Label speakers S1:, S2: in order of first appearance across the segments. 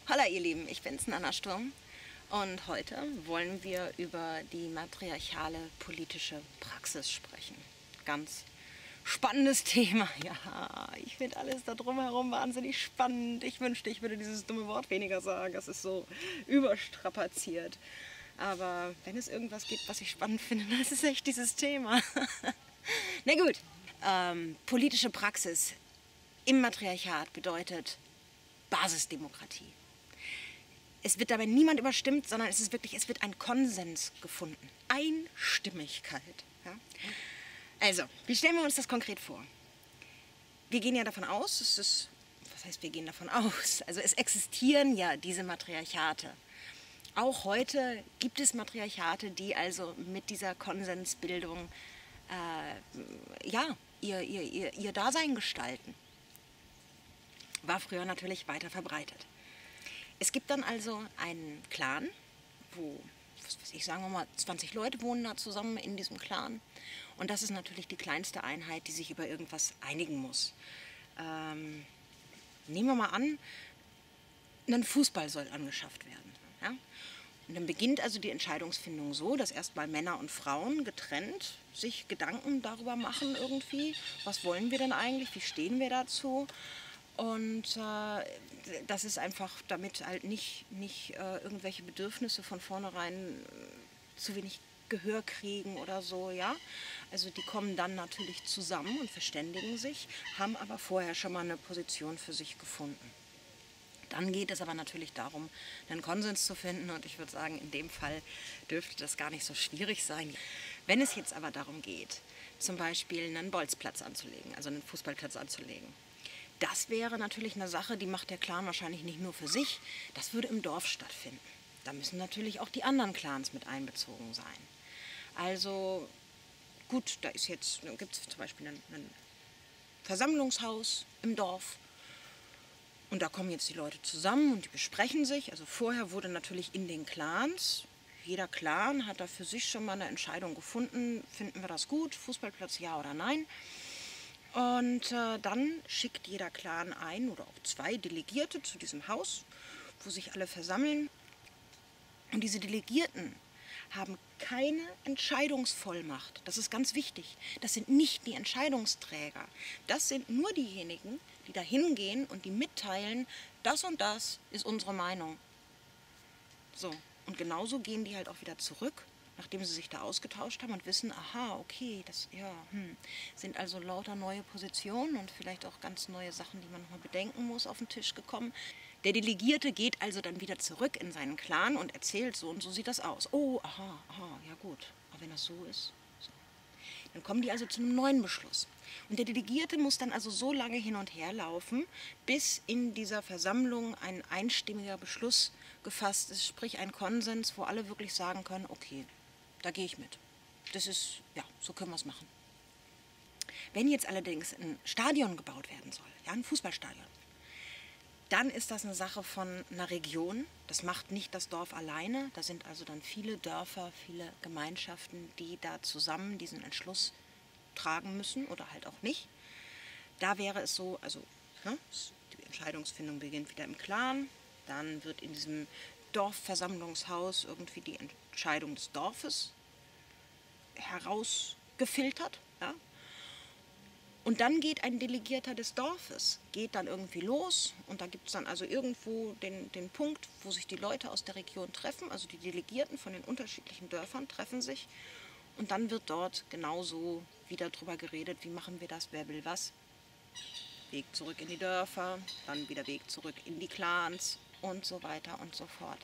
S1: Hallo ihr Lieben, ich bin's, Nana Sturm, und heute wollen wir über die matriarchale politische Praxis sprechen. Ganz spannendes Thema, ja, ich finde alles da drumherum wahnsinnig spannend. Ich wünschte, ich würde dieses dumme Wort weniger sagen, es ist so überstrapaziert. Aber wenn es irgendwas gibt, was ich spannend finde, dann ist es echt dieses Thema. Na gut, politische Praxis im Matriarchat bedeutet Basisdemokratie. Es wird dabei niemand überstimmt, sondern es wird ein Konsens gefunden. Einstimmigkeit. Ja? Also, wie stellen wir uns das konkret vor? Wir gehen ja davon aus, was heißt wir gehen davon aus? Also es existieren ja diese Matriarchate. Auch heute gibt es Matriarchate, die also mit dieser Konsensbildung ihr Dasein gestalten. War früher natürlich weiter verbreitet. Es gibt dann also einen Clan, wo, was weiß ich, sagen wir mal, 20 Leute wohnen da zusammen in diesem Clan. Und das ist natürlich die kleinste Einheit, die sich über irgendwas einigen muss. Nehmen wir mal an, ein Fußball soll angeschafft werden. Ja? Und dann beginnt also die Entscheidungsfindung so, dass erstmal Männer und Frauen getrennt sich Gedanken darüber machen irgendwie, was wollen wir denn eigentlich, wie stehen wir dazu. Und das ist einfach, damit halt nicht irgendwelche Bedürfnisse von vornherein zu wenig Gehör kriegen oder so, ja. Also die kommen dann natürlich zusammen und verständigen sich, haben aber vorher schon mal eine Position für sich gefunden. Dann geht es aber natürlich darum, einen Konsens zu finden, und ich würde sagen, in dem Fall dürfte das gar nicht so schwierig sein. Wenn es jetzt aber darum geht, zum Beispiel einen Bolzplatz anzulegen, also einen Fußballplatz anzulegen, das wäre natürlich eine Sache, die macht der Clan wahrscheinlich nicht nur für sich, das würde im Dorf stattfinden. Da müssen natürlich auch die anderen Clans mit einbezogen sein. Also gut, da gibt es zum Beispiel ein Versammlungshaus im Dorf, und da kommen jetzt die Leute zusammen und die besprechen sich. Also vorher wurde natürlich in den Clans, jeder Clan hat da für sich schon mal eine Entscheidung gefunden, finden wir das gut, Fußballplatz ja oder nein. Und dann schickt jeder Clan ein oder auch zwei Delegierte zu diesem Haus, wo sich alle versammeln. Und diese Delegierten haben keine Entscheidungsvollmacht. Das ist ganz wichtig. Das sind nicht die Entscheidungsträger. Das sind nur diejenigen, die da hingehen und die mitteilen, das und das ist unsere Meinung. So, und genauso gehen die halt auch wieder zurück, nachdem sie sich da ausgetauscht haben und wissen, aha, okay, das sind also lauter neue Positionen und vielleicht auch ganz neue Sachen, die man nochmal bedenken muss, auf den Tisch gekommen. Der Delegierte geht also dann wieder zurück in seinen Clan und erzählt, so und so sieht das aus. Oh, aha, ja gut, aber wenn das so ist, so. Dann kommen die also zu einem neuen Beschluss. Und der Delegierte muss dann also so lange hin und her laufen, bis in dieser Versammlung ein einstimmiger Beschluss gefasst ist, sprich ein Konsens, wo alle wirklich sagen können, okay, da gehe ich mit. Das ist, ja, so können wir es machen. Wenn jetzt allerdings ein Stadion gebaut werden soll, ja, ein Fußballstadion, dann ist das eine Sache von einer Region. Das macht nicht das Dorf alleine. Da sind also dann viele Dörfer, viele Gemeinschaften, die da zusammen diesen Entschluss tragen müssen oder halt auch nicht. Da wäre es so, also die Entscheidungsfindung beginnt wieder im Clan. Dann wird in diesem Dorfversammlungshaus irgendwie die Entscheidung des Dorfes herausgefiltert. Ja? Und dann geht ein Delegierter des Dorfes, geht dann irgendwie los, und da gibt es dann also irgendwo den Punkt, wo sich die Leute aus der Region treffen, also die Delegierten von den unterschiedlichen Dörfern treffen sich, und dann wird dort genauso wieder drüber geredet, wie machen wir das, wer will was. Weg zurück in die Dörfer, dann wieder Weg zurück in die Clans und so weiter und so fort.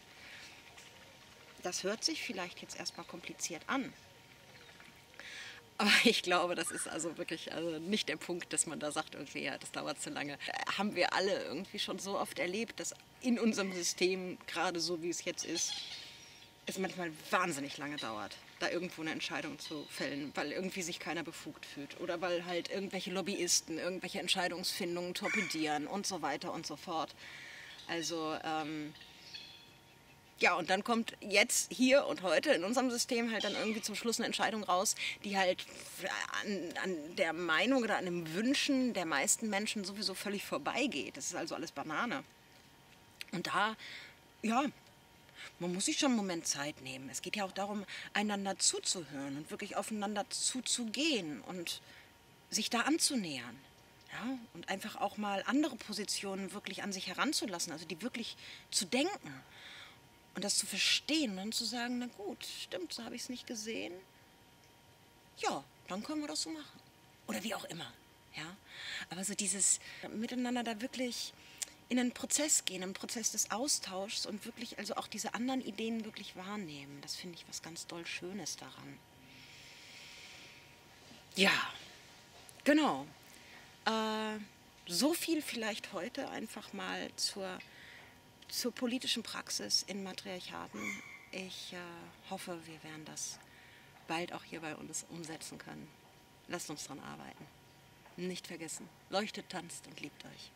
S1: Das hört sich vielleicht jetzt erstmal kompliziert an. Aber ich glaube, das ist also wirklich nicht der Punkt, dass man da sagt, irgendwie, ja, das dauert zu lange. Haben wir alle irgendwie schon so oft erlebt, dass in unserem System, gerade so wie es jetzt ist, es manchmal wahnsinnig lange dauert, da irgendwo eine Entscheidung zu fällen, weil irgendwie sich keiner befugt fühlt oder weil halt irgendwelche Lobbyisten irgendwelche Entscheidungsfindungen torpedieren und so weiter und so fort. Also ja, und dann kommt jetzt, hier und heute in unserem System halt dann irgendwie zum Schluss eine Entscheidung raus, die halt an der Meinung oder an den Wünschen der meisten Menschen sowieso völlig vorbeigeht. Das ist also alles Banane. Und da, ja, man muss sich schon einen Moment Zeit nehmen. Es geht ja auch darum, einander zuzuhören und wirklich aufeinander zuzugehen und sich da anzunähern. Ja, und einfach auch mal andere Positionen wirklich an sich heranzulassen, also die wirklich zu denken und das zu verstehen und dann zu sagen, na gut, stimmt, so habe ich es nicht gesehen. Ja, dann können wir das so machen. Oder wie auch immer. Ja? Aber so dieses Miteinander da wirklich in einen Prozess gehen, einen Prozess des Austauschs und wirklich also auch diese anderen Ideen wirklich wahrnehmen. Das finde ich was ganz doll Schönes daran. Ja, genau. So viel vielleicht heute einfach mal zur politischen Praxis in Matriarchaten. Ich hoffe, wir werden das bald auch hier bei uns umsetzen können. Lasst uns dran arbeiten. Nicht vergessen, leuchtet, tanzt und liebt euch.